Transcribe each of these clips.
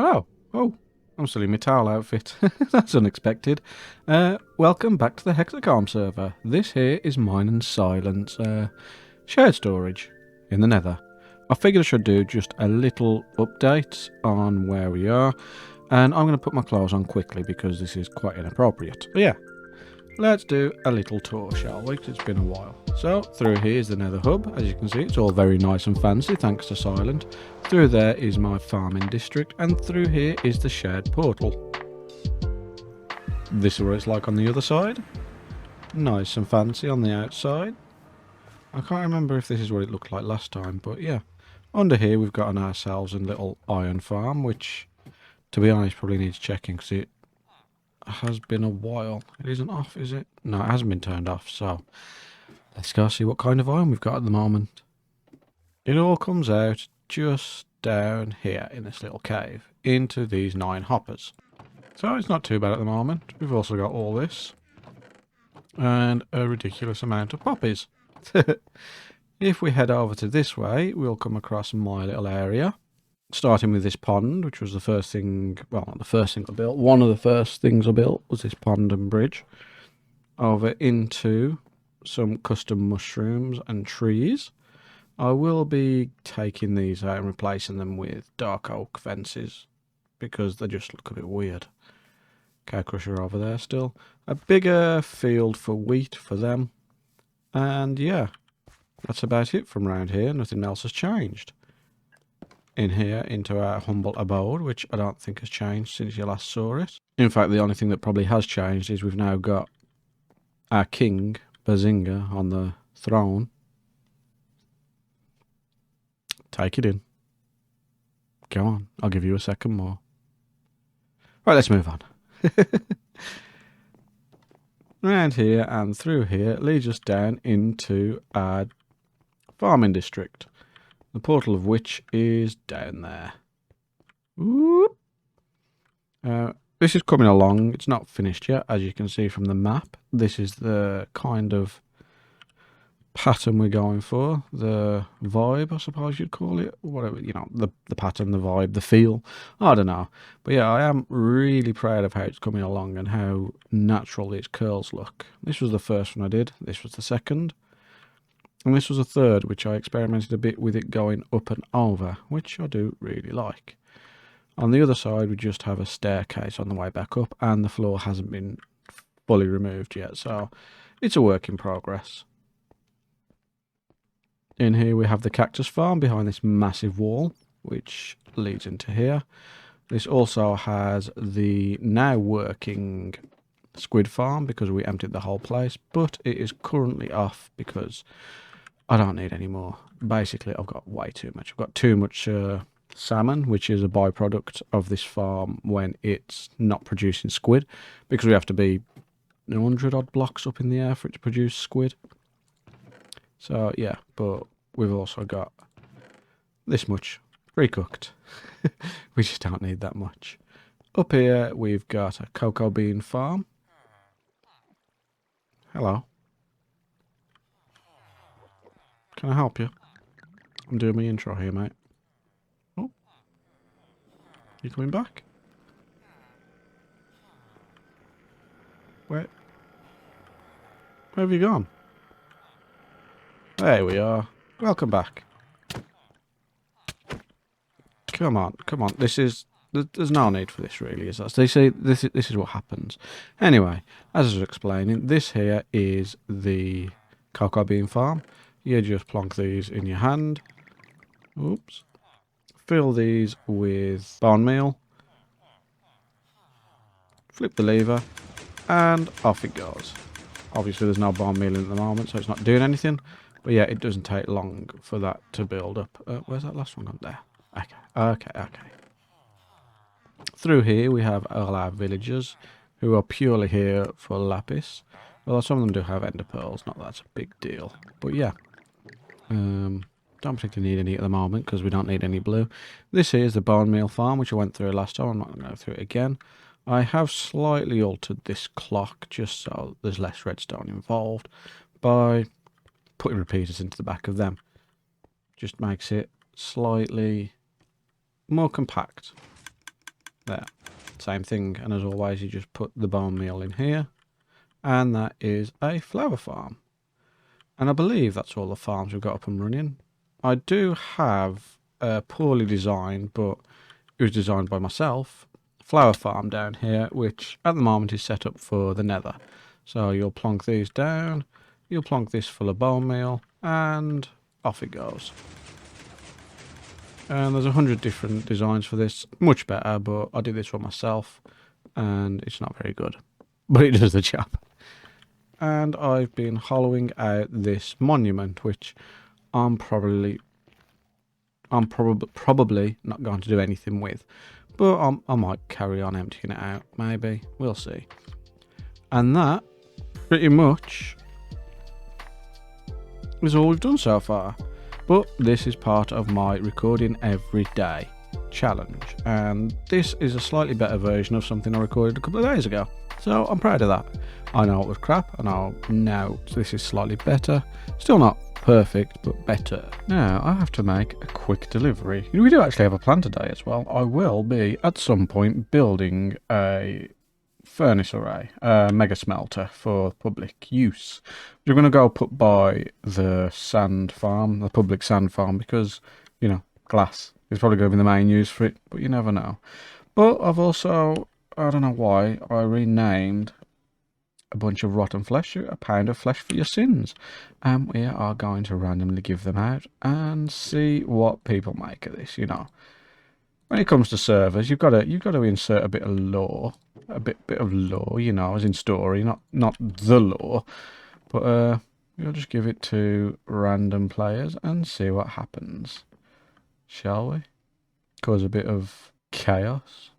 Hello. Oh, I'm still in my towel outfit. That's unexpected. Welcome back to the Hexacomb server. This here is mine and Silence shared storage in the Nether. I figured I should do just a little update on where we are, and I'm going to put my clothes on quickly because this is quite inappropriate. But yeah, let's do a little tour, shall we? 'Cause it's been a while. So, through here is the Nether Hub. As you can see, it's all very nice and fancy, thanks to Silent. Through there is my farming district, and through here is the shared portal. This is what it's like on the other side. Nice and fancy on the outside. I can't remember if this is what it looked like last time, but yeah. Under here we've got ourselves a little iron farm, which, to be honest, probably needs checking because it has been a while. It isn't off, is it? No, it hasn't been turned off, so let's go see what kind of iron we've got at the moment. It all comes out just down here in this little cave into these 9 hoppers. So it's not too bad at the moment. We've also got all this and a ridiculous amount of poppies. If we head over to this way, we'll come across my little area. Starting with this pond, which was the first thing, well, not the first thing I built. One of the first things I built was this pond and bridge. Over into some custom mushrooms and trees. I will be taking these out and replacing them with dark oak fences because they just look a bit weird. Cow crusher over there still. A bigger field for wheat for them. And yeah, that's about it from around here. Nothing else has changed. In here into our humble abode, which I don't think has changed since you last saw it. In fact, the only thing that probably has changed is we've now got our king, Bazinga, on the throne. Take it in. Go on, I'll give you a second more. Right, let's move on. Around here and through here leads us down into our farming district. The portal of which is down there. Whoop. This is coming along. It's not finished yet, as you can see from the map. This is the kind of pattern we're going for. The vibe, I suppose you'd call it. Whatever, you know, the pattern, the vibe, the feel. I don't know. But yeah, I am really proud of how it's coming along and how natural these curls look. This was the first one I did. This was the second. And this was a third, which I experimented a bit with it going up and over, which I do really like. On the other side, we just have a staircase on the way back up, and the floor hasn't been fully removed yet, so it's a work in progress. In here we have the cactus farm behind this massive wall, which leads into here. This also has the now working squid farm because we emptied the whole place, but it is currently off because I don't need any more. Basically, I've got way too much. I've got too much salmon, which is a byproduct of this farm when it's not producing squid, because we have to be 100 odd blocks up in the air for it to produce squid. So yeah, but we've also got this much pre-cooked. We just don't need that much. Up here, we've got a cocoa bean farm. Hello. Can I help you? I'm doing my intro here, mate. Oh. You coming back? Where have you gone? There we are. Welcome back. Come on, come on. There's no need for this, really, is there? They say this is what happens. Anyway, as I was explaining, this here is the cocoa bean farm. You just plonk these in your hand. Oops. Fill these with bone meal. Flip the lever. And off it goes. Obviously there's no bone meal in at the moment, so it's not doing anything. But yeah, it doesn't take long for that to build up. Where's that last one gone? There. Okay. Through here we have all our villagers who are purely here for lapis. Although some of them do have ender pearls, not that's a big deal. But yeah. Don't particularly need any at the moment because we don't need any blue. This here is the bone meal farm, which I went through last time. I'm not going to go through it again. I have slightly altered this clock just so there's less redstone involved by putting repeaters into the back of them. Just makes it slightly more compact. There. Same thing, and as always, you just put the bone meal in here, and that is a flower farm. And I believe that's all the farms we've got up and running. I do have a poorly designed, but it was designed by myself, flower farm down here, which at the moment is set up for the nether. So you'll plonk these down, you'll plonk this full of bone meal, and off it goes. And there's 100 different designs for this, much better, but I did this one myself, and it's not very good, but it does the job. And I've been hollowing out this monument, which I'm probably not going to do anything with, but I might carry on emptying it out, maybe, we'll see. And that pretty much is all we've done so far. But this is part of my recording every day challenge, and this is a slightly better version of something I recorded a couple of days ago, so I'm proud of that. I know it was crap, and I know this is slightly better. Still not perfect, but better. Now I have to make a quick delivery. We do actually have a plan today as well. I will be at some point building a furnace array, a mega smelter for public use. We're going to go put by the sand farm, the public sand farm, because, you know, glass is probably going to be the main use for it, but you never know. But I've also, I don't know why, I renamed a bunch of rotten flesh, a pound of flesh for your sins. And we are going to randomly give them out and see what people make of this, you know. When it comes to servers, you've got to insert a bit of lore, a bit of lore, you know, as in story, not the lore, but we'll just give it to random players and see what happens, shall we? Cause a bit of chaos.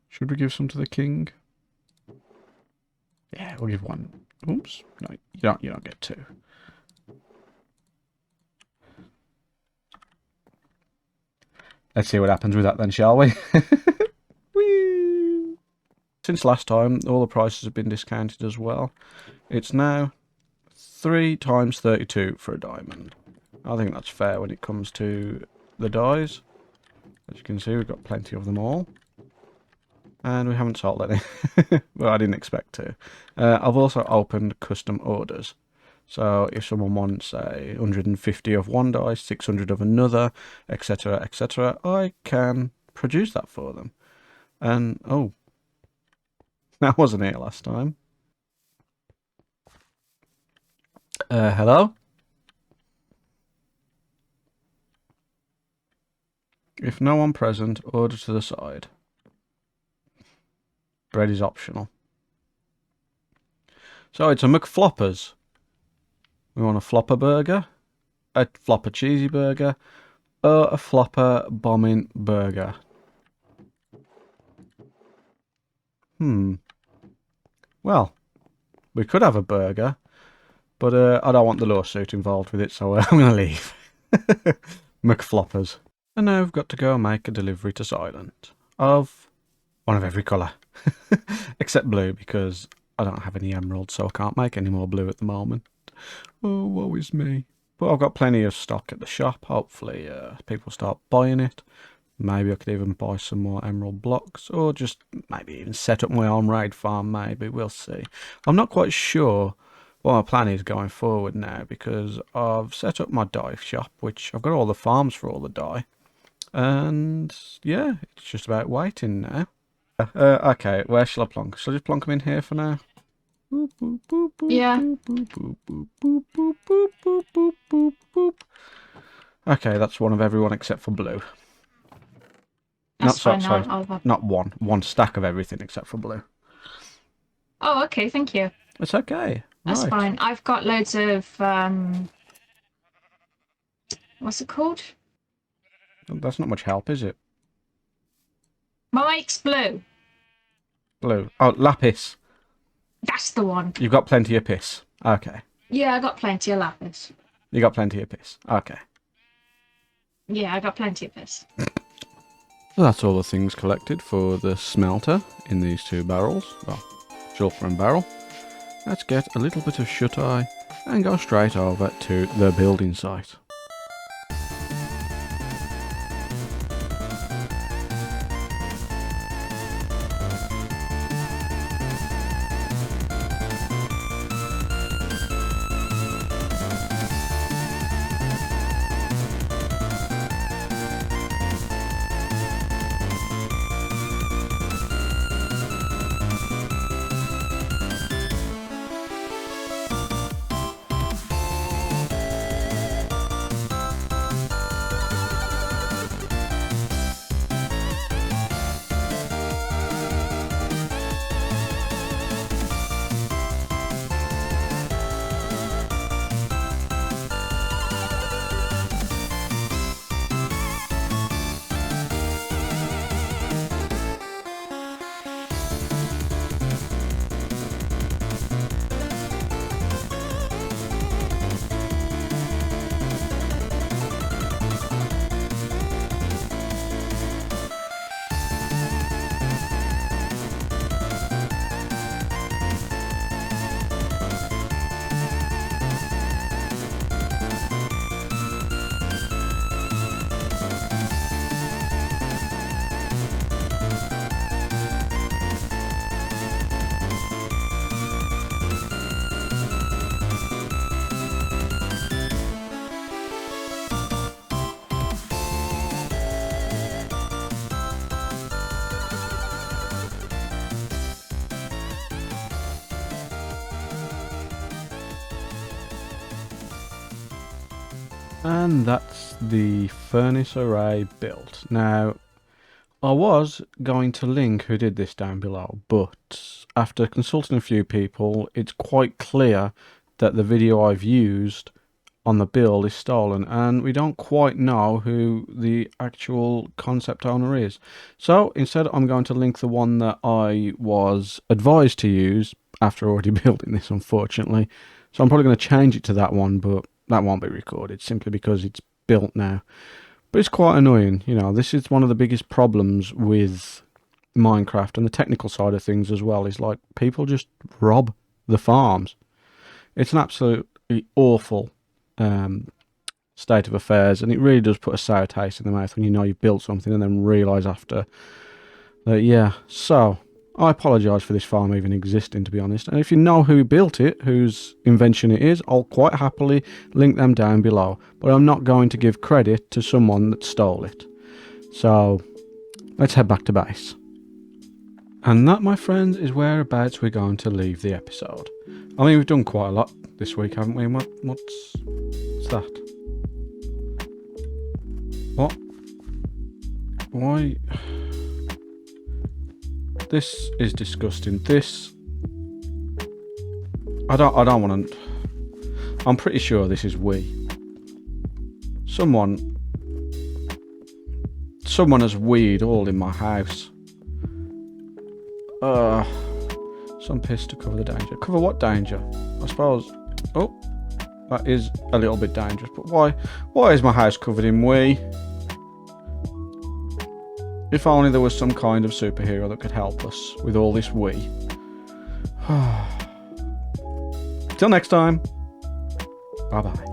Should we give some to the king? Yeah, we'll give one. Oops, no, you don't get two. Let's see what happens with that then, shall we? Whee! Since last time, all the prices have been discounted as well. It's now 3 times 32 for a diamond. I think that's fair when it comes to the dyes. As you can see, we've got plenty of them all. And we haven't sold any. Well, I didn't expect to. I've also opened custom orders. So if someone wants, say, 150 of one dye, 600 of another, etc., etc., I can produce that for them. And, oh, that wasn't here last time. Hello? If no one present, order to the side. Bread is optional. So it's a McFloppers. We want a flopper burger, a flopper cheesy burger, or a flopper bombing burger. Well, we could have a burger, but I don't want the lawsuit involved with it, so I'm going to leave. McFloppers. And now we've got to go and make a delivery to Silent of one of every colour. Except blue, because I don't have any emeralds, so I can't make any more blue at the moment. Oh, woe is me. But I've got plenty of stock at the shop. Hopefully people start buying it. Maybe I could even buy some more emerald blocks, or just maybe even set up my own raid farm, maybe. We'll see. I'm not quite sure what my plan is going forward now, because I've set up my dye shop, which I've got all the farms for all the dye. And yeah, it's just about waiting now. Okay, where shall I plonk? Shall I just plonk them in here for now? Yeah. Okay, that's one of everyone except for blue. That's fine. Sorry, I'll... not one. One stack of everything except for blue. Oh, okay. Thank you. It's okay. That's Right. fine. I've got loads of what's it called? That's not much help, is it? Mike's blue. Blue. Oh, lapis. That's the one. You've got plenty of piss. Okay. Yeah, I got plenty of lapis. You got plenty of piss. Okay. Yeah, I got plenty of this. So that's all the things collected for the smelter in these 2 barrels. Well, sulphur and barrel. Let's get a little bit of shut-eye and go straight over to the building site. And that's the furnace array built. Now, I was going to link who did this down below, but after consulting a few people, it's quite clear that the video I've used on the build is stolen, and we don't quite know who the actual concept owner is. So instead, I'm going to link the one that I was advised to use after already building this, unfortunately. So I'm probably going to change it to that one, but that won't be recorded simply because it's built now. But it's quite annoying, you know. This is one of the biggest problems with Minecraft and the technical side of things as well, is like people just rob the farms. It's an absolutely awful state of affairs, and it really does put a sour taste in the mouth when you know you've built something and then realise after that, yeah. So I apologise for this farm even existing, to be honest, and if you know who built it, whose invention it is, I'll quite happily link them down below, but I'm not going to give credit to someone that stole it. So let's head back to base. And that, my friends, is whereabouts we're going to leave the episode. I mean, we've done quite a lot this week, haven't we? What's that? What? Why? This is disgusting. This... I don't want to... I'm pretty sure this is we. Someone has weed all in my house. Some piss to cover the danger. Cover what danger? I suppose... Oh, that is a little bit dangerous. But why is my house covered in wee? If only there was some kind of superhero that could help us with all this wee. Till next time. Bye bye.